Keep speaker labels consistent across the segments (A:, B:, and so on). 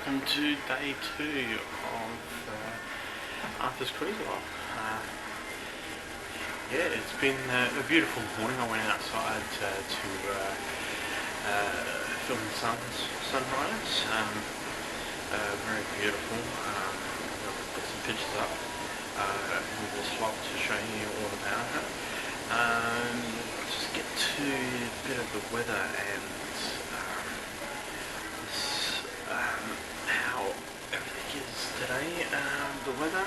A: welcome to day 2 of Arthur's Cruise Log. Yeah, it's been a beautiful morning. I went outside to film the sunrise. Very beautiful. I'll put some pictures up with this log to show you all about it. Just get to a bit of the weather and how everything is today. The weather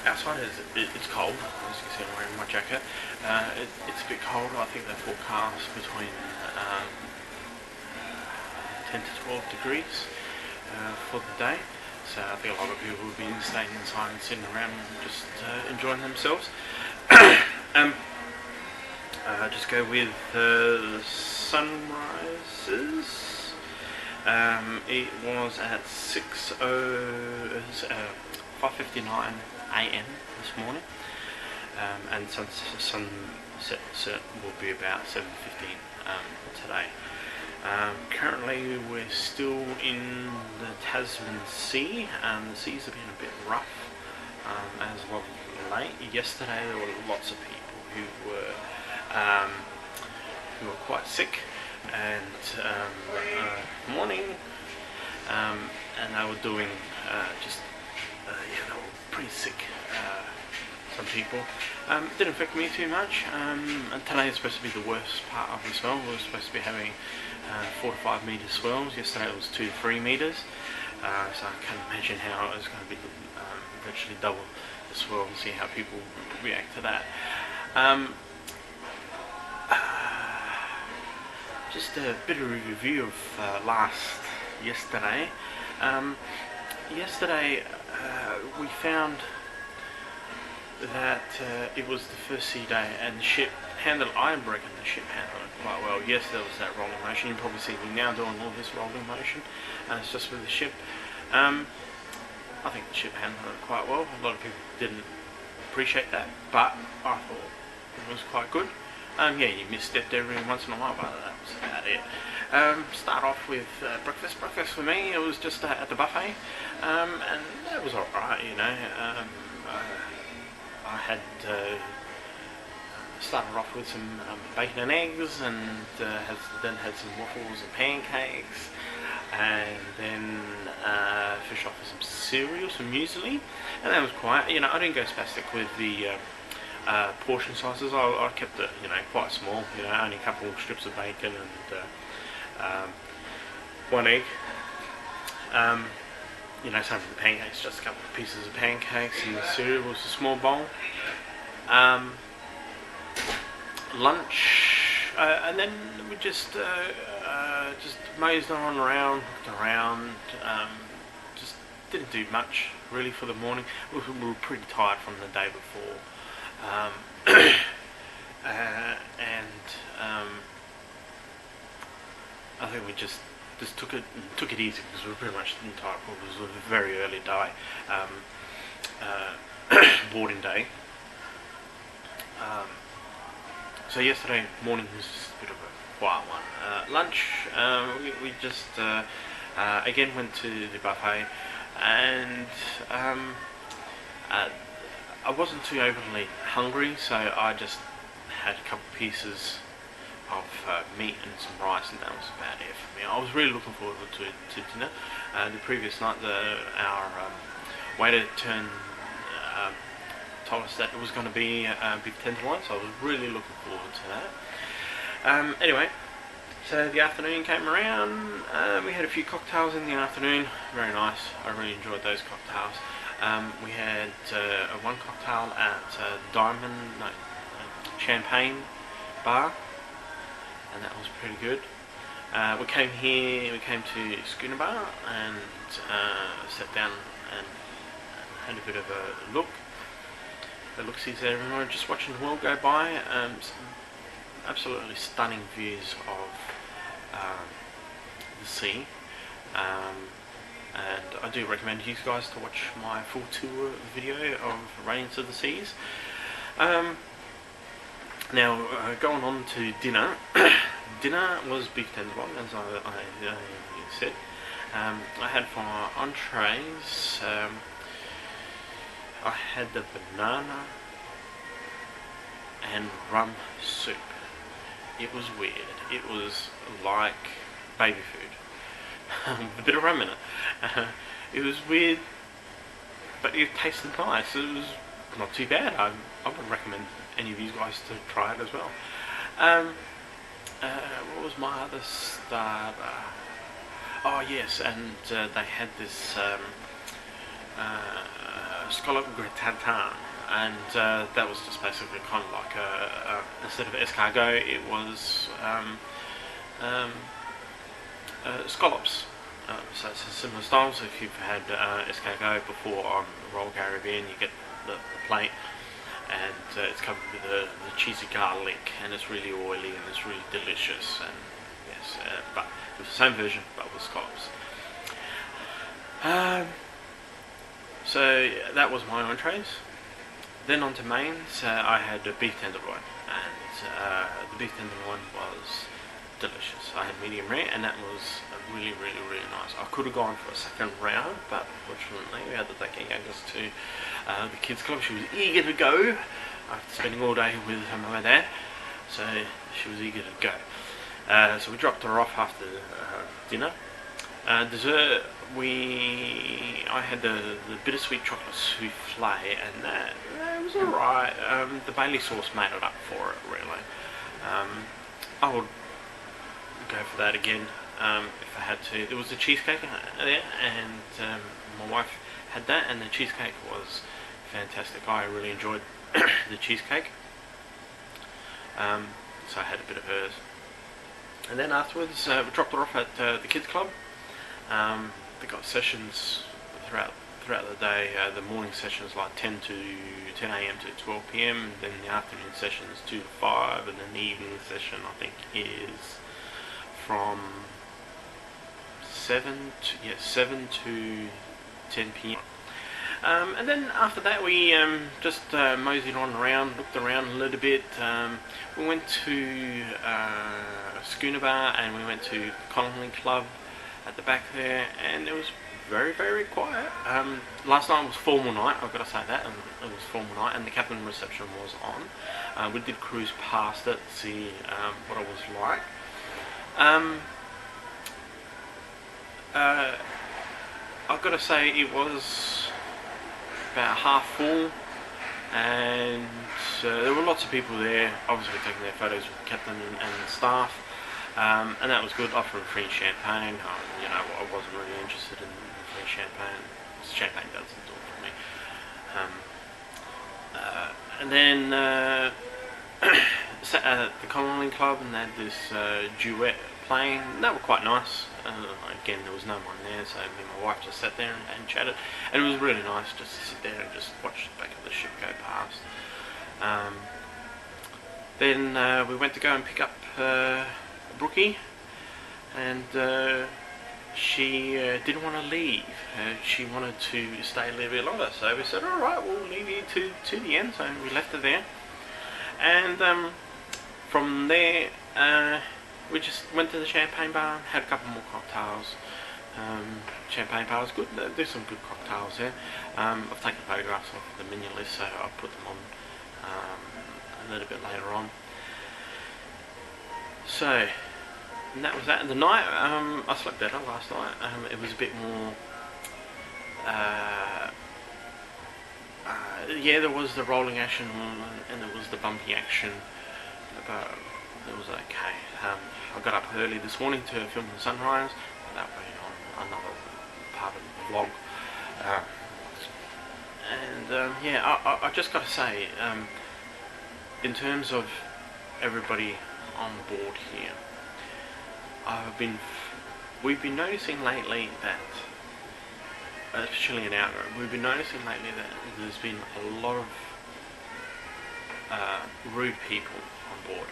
A: outside it's cold, as you can see I'm wearing my jacket. It's a bit cold. I think they forecast between 10 to 12 degrees for the day, so I think a lot of people will be staying inside and sitting around and just enjoying themselves. Just go with the sunrises. It was at 5:59 a.m. this morning, and sunset will be about 7:15 today. Currently we're still in the Tasman Sea, and the seas have been a bit rough as of late. Yesterday there were lots of people who were quite sick, and morning, and they were doing they were pretty sick, some people. It didn't affect me too much, and today is supposed to be the worst part of the swell. We're supposed to be having 4 to 5 metre swells. Yesterday it was 2 to 3 metres, so I can't imagine how it's going to be virtually double the swell, and see how people react to that. Just a bit of a review of yesterday. Yesterday we found that it was the first sea day, and the ship handled. I reckon the ship handled it quite well. Yes, there was that rolling motion. You probably see me now doing all this rolling motion, and it's just with the ship. I think the ship handled it quite well. A lot of people didn't appreciate that, but I thought it was quite good. Yeah, you misstepped every once in a while, but that was about it. Start off with breakfast. Breakfast for me, it was just at the buffet, and that was alright, you know. I had started off with some bacon and eggs, and then had some waffles and pancakes, and then finished off with some cereal, some muesli, and that was quite, you know, I didn't go spastic with the portion sizes. I kept it, you know, quite small, you know, only a couple of strips of bacon and 1 egg. You know, same with the pancakes, just a couple of pieces of pancakes, and the cereal was a small bowl. Lunch, and then we just moseyed on around, looked around, just didn't do much really for the morning. We were pretty tired from the day before. I think we just took it easy, because we were pretty much tired. It was a very early day, boarding day. So yesterday morning was just a bit of a quiet one. Lunch, we just again went to the buffet, and I wasn't too overly hungry, so I just had a couple of pieces of meat and some rice, and that was about it for me. I was really looking forward to dinner. The previous night, our waiter told us that it was going to be beef tenderloin, so I was really looking forward to that. Anyway, so the afternoon came around. We had a few cocktails in the afternoon. Very nice. I really enjoyed those cocktails. We had one cocktail at Champagne Bar, and that was pretty good. We came to Schooner Bar, and sat down and had a bit of a look. The look-sees there, everyone, just watching the world go by. Some absolutely stunning views of the sea. And I do recommend you guys to watch my full tour video of Radiance of the Seas. Now, going on to dinner. Dinner was beef tenderloin, as I said. I had for my entrees, I had the banana and rum soup. It was weird. It was like baby food. With a bit of rum in it. It was weird, but it tasted nice. It was not too bad. I would recommend any of you guys to try it as well. What was my other starter? Oh yes, and they had this scallop gratin, and that was just basically kind of like instead of escargot, it was scallops. So it's a similar style. So if you've had escargot before on Royal Caribbean, you get the plate, and it's covered with the cheesy garlic, and it's really oily and it's really delicious. And yes, but it was the same version, but with scallops. So that was my entrees. Then on to mains, I had a beef tenderloin, and the beef tenderloin was delicious. I had medium rare, and that was really nice. I could have gone for a second round, but fortunately we had to take our youngest to the kids club. She was eager to go after spending all day with her mum and dad, so she was eager to go. So we dropped her off after dinner. Dessert, I had the bittersweet chocolate souffle, and that was alright. The Bailey sauce made it up for it, really. I would go for that again if I had to. There was a cheesecake there, and my wife had that, and the cheesecake was fantastic. I really enjoyed the cheesecake, so I had a bit of hers. And then afterwards, we dropped her off at the kids club. They got sessions throughout the day. The morning sessions like 10 a.m. to 12 p.m. Then the afternoon sessions 2 to 5, and then the evening session I think is from 7 to 10 p.m. And then after that we just moseyed on around, looked around a little bit. We went to Schooner Bar, and we went to Colony Club at the back there, and it was very quiet. Last night was formal night, I've got to say that, and it was formal night, and the cabin reception was on. We did cruise past it to see what it was like. I've got to say it was about half full, and there were lots of people there, obviously taking their photos with the captain and staff. And that was good. Offering free champagne. You know, I wasn't really interested in free champagne. Champagne doesn't do it for me. And then the Colony Club, and they had this duet playing. They were quite nice. Again, there was no one there, so me and my wife just sat there and chatted. And it was really nice just to sit there and just watch the back of the ship go past. Then we went to go and pick up Brookie, and she didn't want to leave. She wanted to stay a little bit longer, so we said, alright, we'll leave you to the end. So we left her there, and from there we just went to the champagne bar, had a couple more cocktails. Champagne bar was good. There's some good cocktails there. I've taken photographs of the menu list, so I'll put them on a little bit later on. So, and that was that. And the night, I slept better last night. It was a bit more, yeah, there was the rolling action and there was the bumpy action, but it was okay. I got up early this morning to film the sunrise, but that way on another part of the vlog. Yeah, I just got to say, in terms of everybody on board here, we've been noticing lately that, especially in our group, we've been noticing lately that there's been a lot of rude people on board.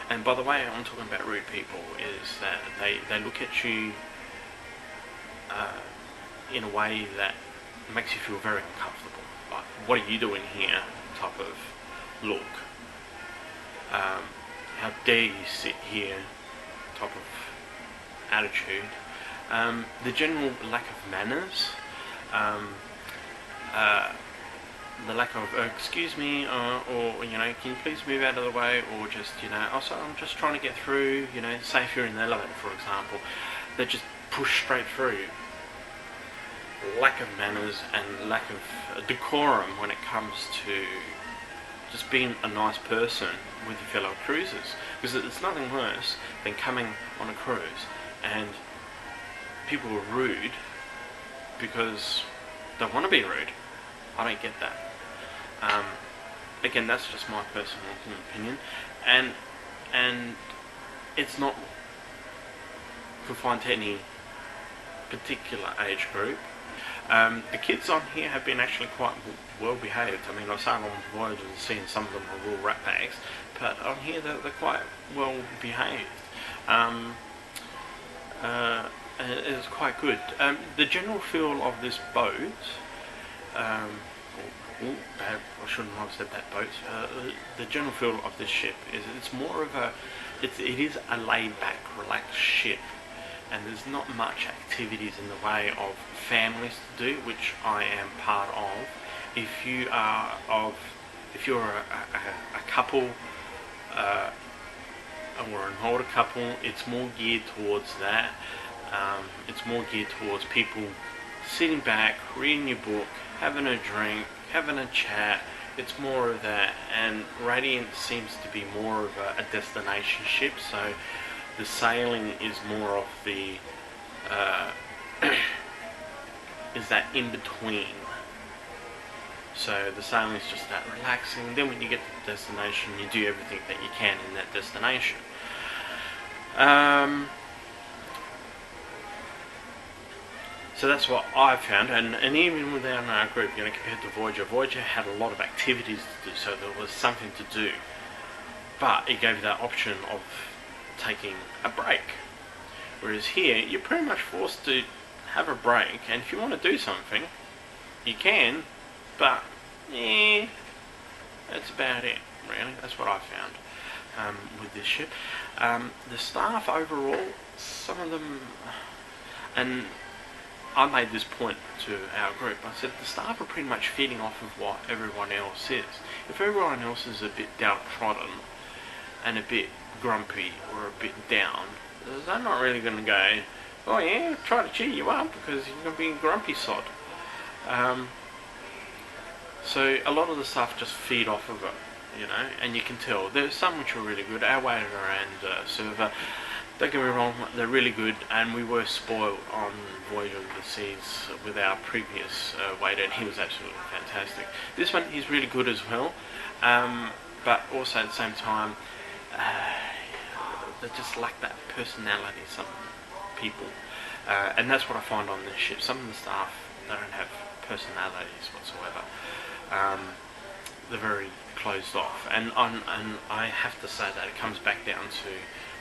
A: And by the way, I'm talking about rude people is that they look at you in a way that makes you feel very uncomfortable. Like, what are you doing here? Type of look. How dare you sit here? Type of attitude. The general lack of manners, um, the lack of excuse me, or can you please move out of the way, or just oh sorry, I'm just trying to get through. Say if you're in the elevator, for example, they just push straight through. Lack of manners and lack of decorum when it comes to just being a nice person with your fellow cruisers, because it's nothing worse than coming on a cruise and people are rude because they want to be rude. I don't get that. Again, that's just my personal opinion, and it's not confined to any particular age group. The kids on here have been actually quite well behaved. I mean, I've sailed on voyages and seen some of them are real rat bags, but on here they're quite well behaved. It's quite good. The general feel of this boat, I shouldn't have said that boat. The general feel of this ship is it's more of it is a laid back, relaxed ship, and there's not much activities in the way of families to do, which I am part of. If you're a couple, or an older couple, it's more geared towards that. It's more geared towards people sitting back, reading your book, having a drink, having a chat. It's more of that, and Radiant seems to be more of a destination ship, so the sailing is more of the is that in between. So the sailing is just that relaxing. Then when you get to the destination, you do everything that you can in that destination. So that's what I've found, and even within our group, compared to Voyager had a lot of activities to do, so there was something to do. But it gave you that option of taking a break. Whereas here, you're pretty much forced to have a break, and if you want to do something, you can, but that's about it, really. That's what I found with this ship. The staff overall, some of them, and I made this point to our group, I said the staff are pretty much feeding off of what everyone else is. If everyone else is a bit downtrodden and a bit grumpy or a bit down, they're not really going to go, oh yeah, try to cheer you up because you're going to be a grumpy sod. So a lot of the staff just feed off of it, and you can tell. There's some which are really good. Our waiter and server, don't get me wrong, they're really good, and we were spoiled on Voyager of the Seas with our previous waiter, and he was absolutely fantastic. This one, he's really good as well, but also at the same time, they just lack that personality, some people, and that's what I find on this ship. Some of the staff, they don't have personalities whatsoever. They're very closed off, and I have to say that it comes back down to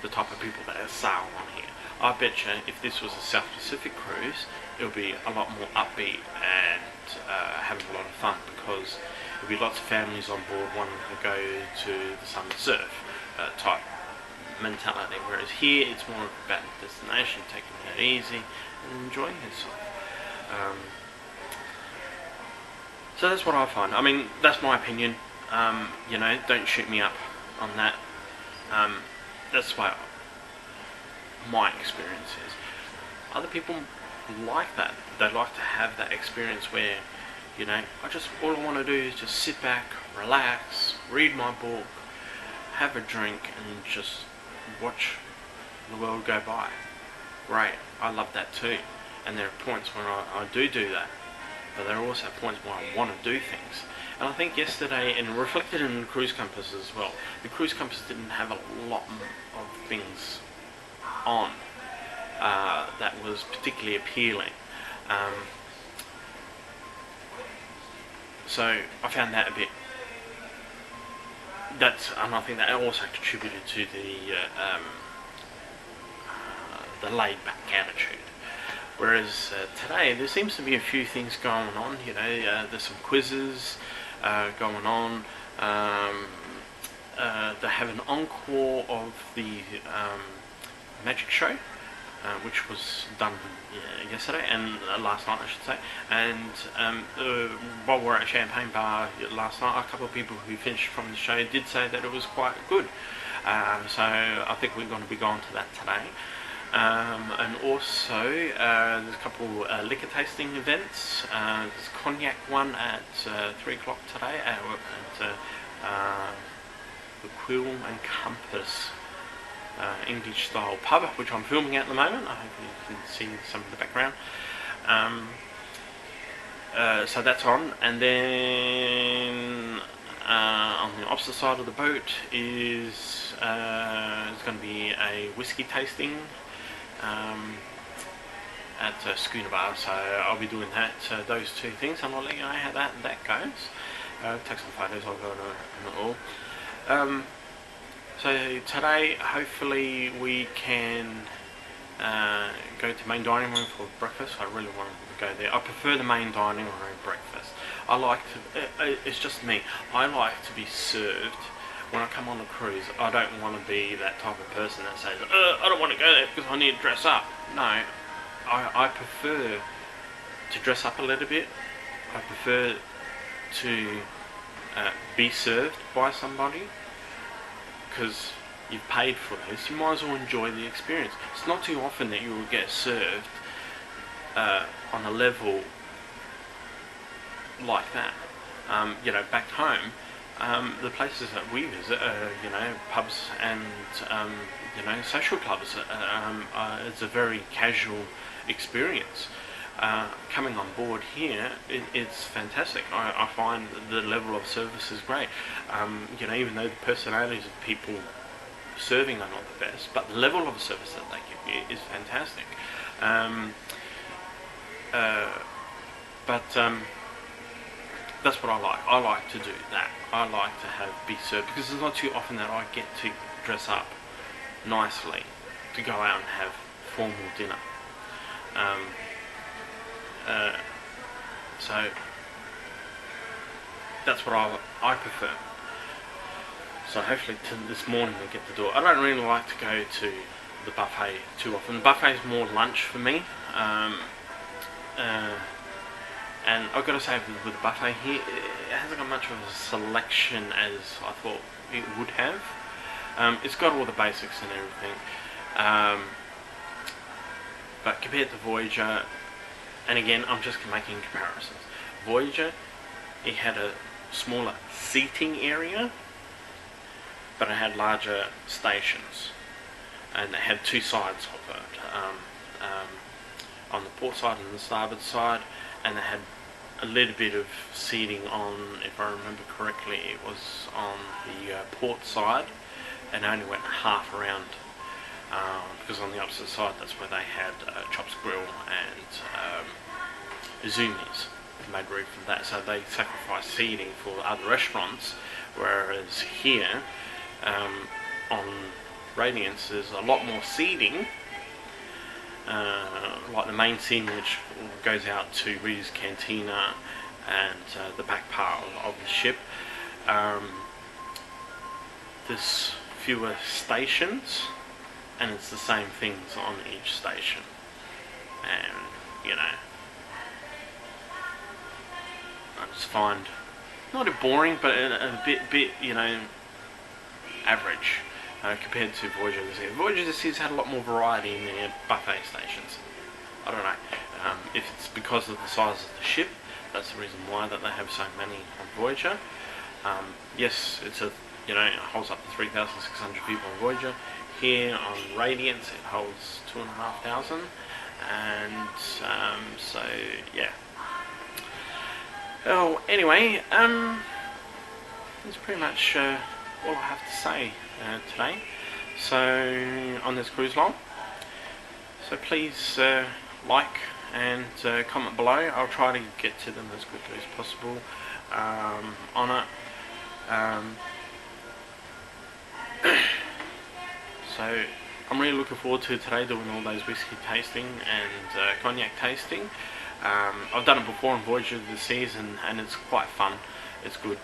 A: the type of people that sail on here. I bet you if this was a South Pacific cruise, it would be a lot more upbeat and having a lot of fun, because there'll be lots of families on board wanting to go to the summer surf type mentality, whereas here it's more about the destination, taking it easy and enjoying yourself. So that's what I find. I mean, that's my opinion. Don't shoot me up on that. That's why my experience is. Other people like that. They like to have that experience where, all I want to do is just sit back, relax, read my book, have a drink, and just watch the world go by. Great, I love that too. And there are points when I do that. But there are also points where I want to do things. And I think yesterday, and reflected in the Cruise Compass as well, the Cruise Compass didn't have a lot of things on that was particularly appealing. So I found that a bit, and I think that also contributed to the laid back attitude. Whereas today there seems to be a few things going on. There's some quizzes going on. They have an encore of the magic show which was done yesterday and last night, I should say. And while we were at Champagne Bar last night, a couple of people who finished from the show did say that it was quite good. So I think we're going to be going to that today. And also there's a couple liquor tasting events. There's a cognac one at 3 o'clock today at the Quill and Compass English style pub, which I'm filming at the moment. I hope you can see some of the background. So that's on, and then on the opposite side of the boat is going to be a whiskey tasting at Schooner Bar, so I'll be doing that, those two things, and I'll let you know how that goes. Take some photos, I'll go on it all. So today, hopefully we can go to main dining room for breakfast. I really want to go there. I prefer the main dining room breakfast. I like to, it's just me, I like to be served when I come on a cruise. I don't want to be that type of person that says, I don't want to go there because I need to dress up. No, I prefer to dress up a little bit. I prefer to be served by somebody, because you've paid for this. You might as well enjoy the experience. It's not too often that you will get served on a level like that. Back home, the places that we visit are, pubs and, social clubs. It's a very casual experience. Coming on board here, it's fantastic. I find the level of service is great. Even though the personalities of people serving are not the best, but the level of service that they give you is fantastic. That's what I like. I like to do that. I like to be served, because it's not too often that I get to dress up nicely to go out and have formal dinner. So that's what I prefer. So hopefully this morning we'll get to do it. I don't really like to go to the buffet too often. The buffet is more lunch for me. And I've got to say, with the buffet here, it hasn't got much of a selection as I thought it would have. It's got all the basics and everything. But compared to Voyager, and again, I'm just making comparisons. Voyager, it had a smaller seating area, but it had larger stations, and it had two sides of it, on the port side and the starboard side, and it had a little bit of seating on, if I remember correctly, it was on the port side, and only went half around, because on the opposite side, that's where they had Chops Grill and Zoomies, made room for that, so they sacrificed seating for other restaurants, whereas here, on Radiance, there's a lot more seating, like the main scene, which goes out to Rita's Cantina and the back part of the ship. There's fewer stations, and it's the same things on each station, and I just find not a boring, but a bit average compared to Voyager this year. Voyager this year's had a lot more variety in their buffet stations. I don't know if it's because of the size of the ship. That's the reason why that they have so many on Voyager. Yes, it's it holds up to 3,600 people on Voyager. Here on Radiance, it holds 2,500, and so yeah. Oh, anyway, that's pretty much all I have to say today. So on this cruise line. So please like and comment below. I'll try to get to them as quickly as possible on it. So I'm really looking forward to today, doing all those whiskey tasting and cognac tasting. I've done it before on Voyager this season, and it's quite fun. It's good.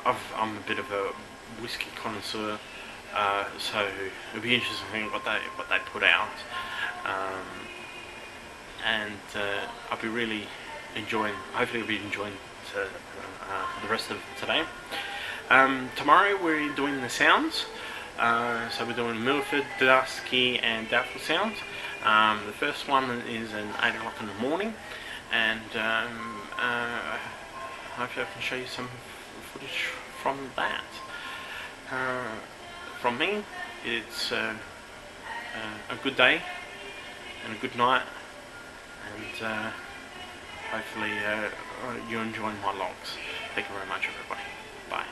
A: I'm a bit of a whiskey connoisseur, So it'll be interesting to think what they put out, and I'll be really enjoying. Hopefully, I'll be enjoying the rest of today. Tomorrow we're doing the sounds. So we're doing Milford, Dusky, and Doubtful sounds. The first one is at 8 o'clock in the morning, and hopefully I can show you some footage from that. From me, it's a good day and a good night, and hopefully you're enjoying my logs. Thank you very much, everybody. Bye.